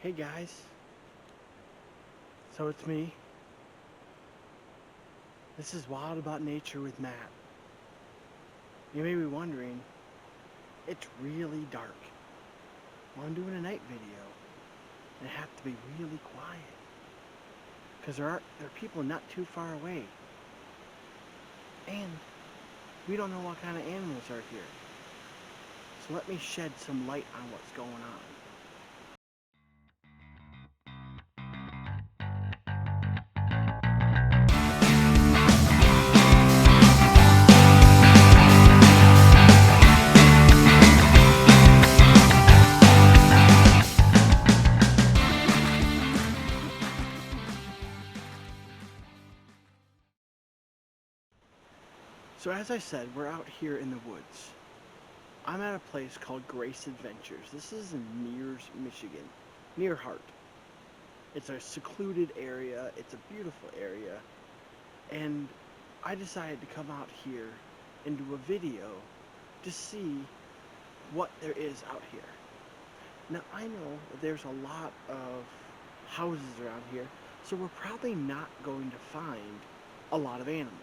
Hey guys, so it's me. This is Wild About Nature with Matt. You may be wondering, it's really dark. Well, I'm doing a night video, and I have to be really quiet because there are people not too far away, and we don't know what kind of animals are here. So let me shed some light on what's going on. So as I said, we're out here in the woods. I'm at a place called Grace Adventures. This is in Mears, Michigan, near Hart. It's a secluded area. It's a beautiful area. And I decided to come out here and do a video to see what there is out here. Now, I know that there's a lot of houses around here, so we're probably not going to find a lot of animals.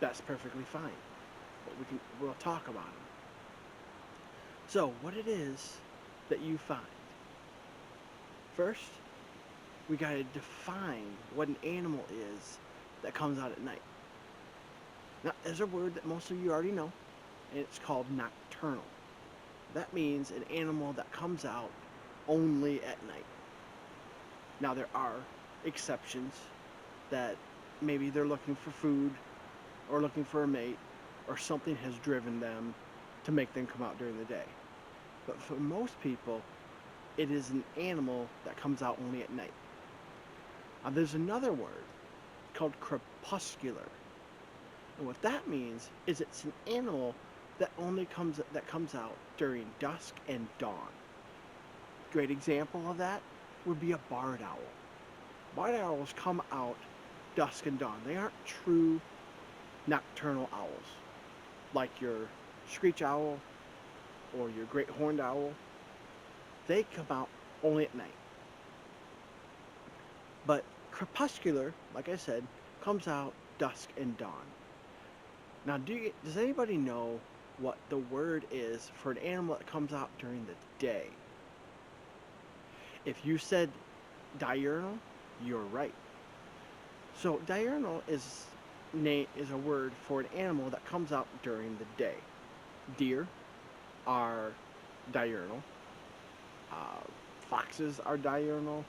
That's perfectly fine, but we'll talk about them. So, what it is that you find. First, we gotta define what an animal is that comes out at night. Now, there's a word that most of you already know, and it's called nocturnal. That means an animal that comes out only at night. Now, there are exceptions that maybe they're looking for food or looking for a mate or something has driven them to make them come out during the day. But for most people, it is an animal that comes out only at night. Now, there's another word called crepuscular. And what that means is it's an animal that comes out during dusk and dawn. Great example of that would be a barred owl. Barred owls come out dusk and dawn. They aren't true nocturnal owls like your screech owl or your great horned owl. They come out only at night. But crepuscular, like I said, comes out dusk and dawn. Now, does anybody know what the word is for an animal that comes out during the day? If you said diurnal, you're right. So diurnal is a word for an animal that comes out during the day. Deer are diurnal. Foxes are diurnal.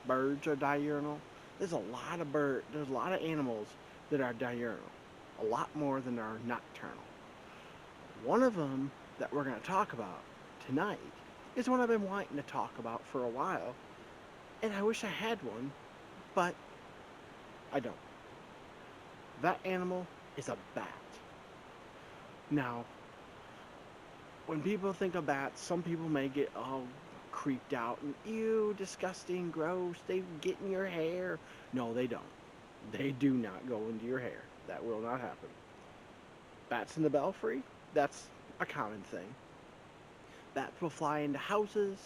Birds are diurnal. There's a lot of animals that are diurnal. A lot more than are nocturnal. One of them that we're going to talk about tonight is one I've been wanting to talk about for a while, and I wish I had one, but I don't. That animal is a bat. Now, when people think of bats, some people may get all creeped out and, ew, disgusting, gross, they get in your hair. No, they don't. They do not go into your hair. That will not happen. Bats in the belfry, that's a common thing. Bats will fly into houses.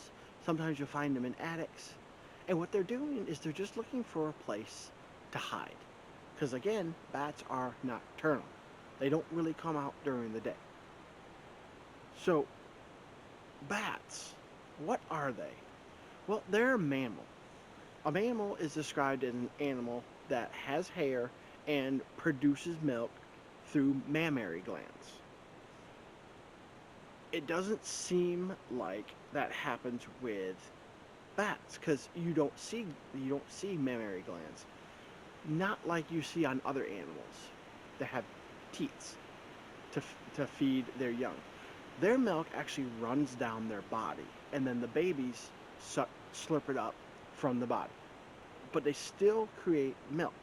Sometimes you'll find them in attics. And what they're doing is they're just looking for a place to hide. Because again, bats are nocturnal. They don't really come out during the day. So, bats, what are they? Well, they're a mammal. A mammal is described as an animal that has hair and produces milk through mammary glands. It doesn't seem like that happens with bats because you don't see mammary glands. Not like you see on other animals that have teats to feed their young. Their milk actually runs down their body, and then the babies slurp it up from the body. But they still create milk.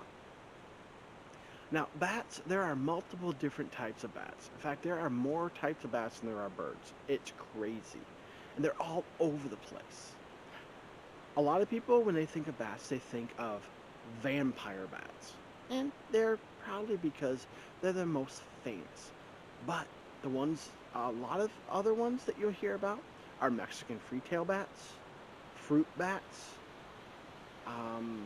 Now, bats, there are multiple different types of bats. In fact, there are more types of bats than there are birds. It's crazy. And they're all over the place. A lot of people, when they think of bats, they think of vampire bats. And they're probably because they're the most famous. But a lot of other ones that you'll hear about are Mexican free-tail bats, fruit bats, um,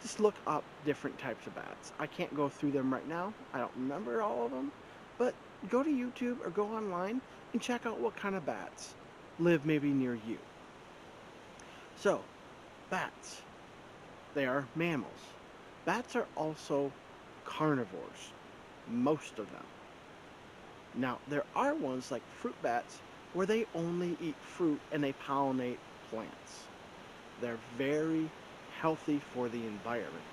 just look up different types of bats. I can't go through them right now. I don't remember all of them, but go to YouTube or go online and check out what kind of bats live maybe near you. So, bats, they are mammals. Bats are also carnivores, most of them. Now, there are ones like fruit bats where they only eat fruit and they pollinate plants. They're very healthy for the environment.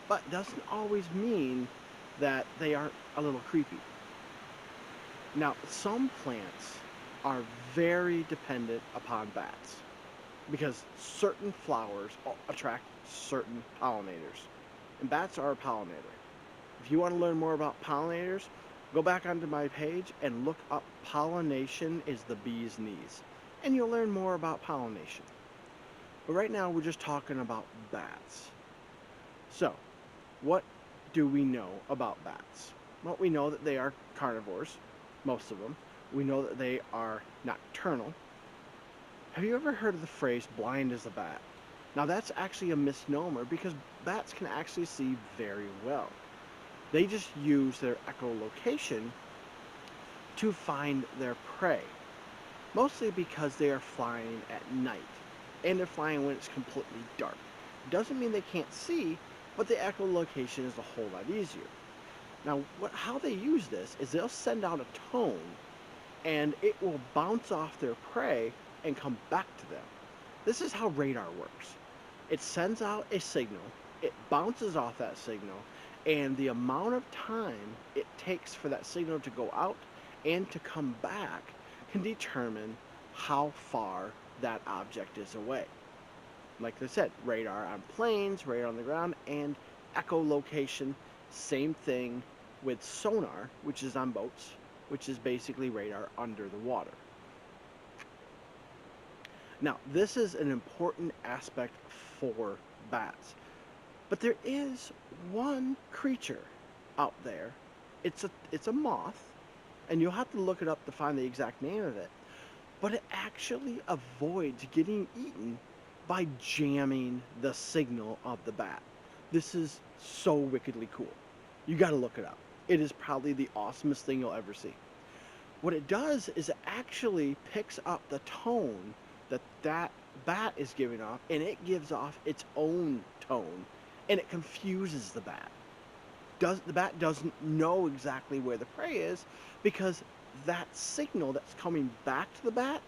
But doesn't always mean that they aren't a little creepy. Now, some plants are very dependent upon bats because certain flowers attract certain pollinators. And bats are a pollinator. If you want to learn more about pollinators, go back onto my page and look up pollination is the bee's knees. And you'll learn more about pollination. But right now we're just talking about bats. So, what do we know about bats? Well, we know that they are carnivores, most of them. We know that they are nocturnal. Have you ever heard of the phrase blind as a bat? Now that's actually a misnomer because bats can actually see very well. They just use their echolocation to find their prey, mostly because they are flying at night and they're flying when it's completely dark. Doesn't mean they can't see, but the echolocation is a whole lot easier. Now, how they use this is they'll send out a tone and it will bounce off their prey and come back to them. This is how radar works. It sends out a signal, it bounces off that signal, and the amount of time it takes for that signal to go out and to come back can determine how far that object is away. Like I said, radar on planes, radar on the ground, and echolocation, same thing with sonar, which is on boats, which is basically radar under the water. Now, this is an important aspect for bats. But there is one creature out there. It's a moth, and you'll have to look it up to find the exact name of it. But it actually avoids getting eaten by jamming the signal of the bat. This is so wickedly cool. You got to look it up. It is probably the awesomest thing you'll ever see. What it does is it actually picks up the tone that bat is giving off, and it gives off its own tone, and it confuses the bat. The bat doesn't know exactly where the prey is because that signal that's coming back to the bat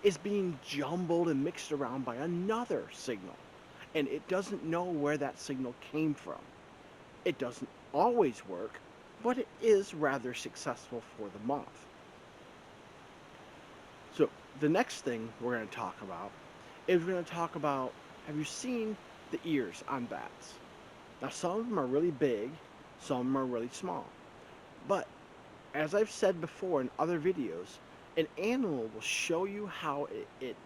is being jumbled and mixed around by another signal, and it doesn't know where that signal came from. It doesn't always work, but it is rather successful for the moth. So the next thing we're going to talk about is we're going to talk about, have you seen the ears on bats? Now some of them are really big, some of them are really small. But as I've said before in other videos, an animal will show you how it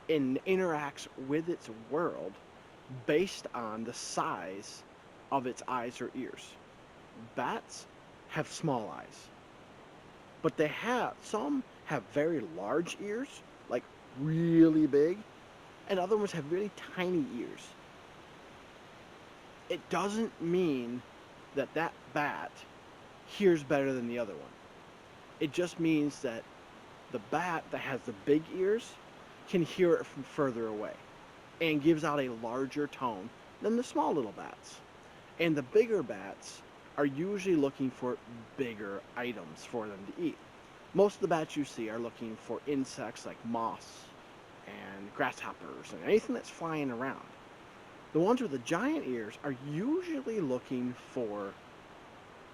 interacts with its world based on the size of its eyes or ears. Bats have small eyes, but some have very large ears, like really big, and other ones have really tiny ears. It doesn't mean that bat hears better than the other one. It just means that the bat that has the big ears can hear it from further away and gives out a larger tone than the small little bats. And the bigger bats are usually looking for bigger items for them to eat. Most of the bats you see are looking for insects like moths and grasshoppers and anything that's flying around. The ones with the giant ears are usually looking for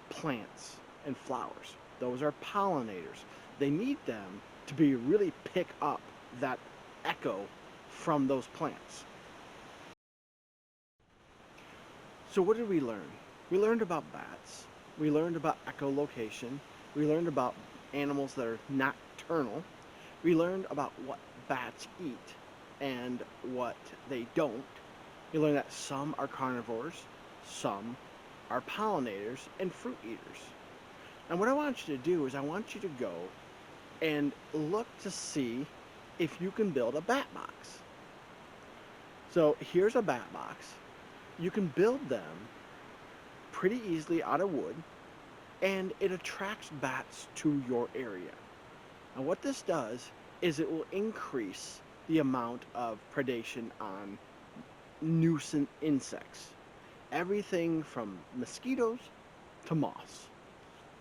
plants and flowers. Those are pollinators. They need them to really pick up that echo from those plants. So what did we learn? We learned about bats. We learned about echolocation. We learned about animals that are nocturnal. We learned about what bats eat and what they don't. We learned that some are carnivores, some are pollinators and fruit eaters. And what I want you to do is I want you to go and look to see if you can build a bat box. So here's a bat box. You can build them pretty easily out of wood, and it attracts bats to your area. And what this does is it will increase the amount of predation on nuisance insects. Everything from mosquitoes to moths.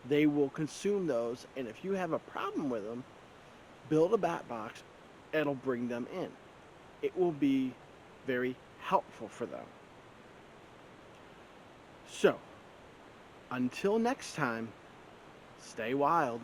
They will consume those, and if you have a problem with them, build a bat box, it'll bring them in. It will be very helpful for them. So, until next time, stay wild.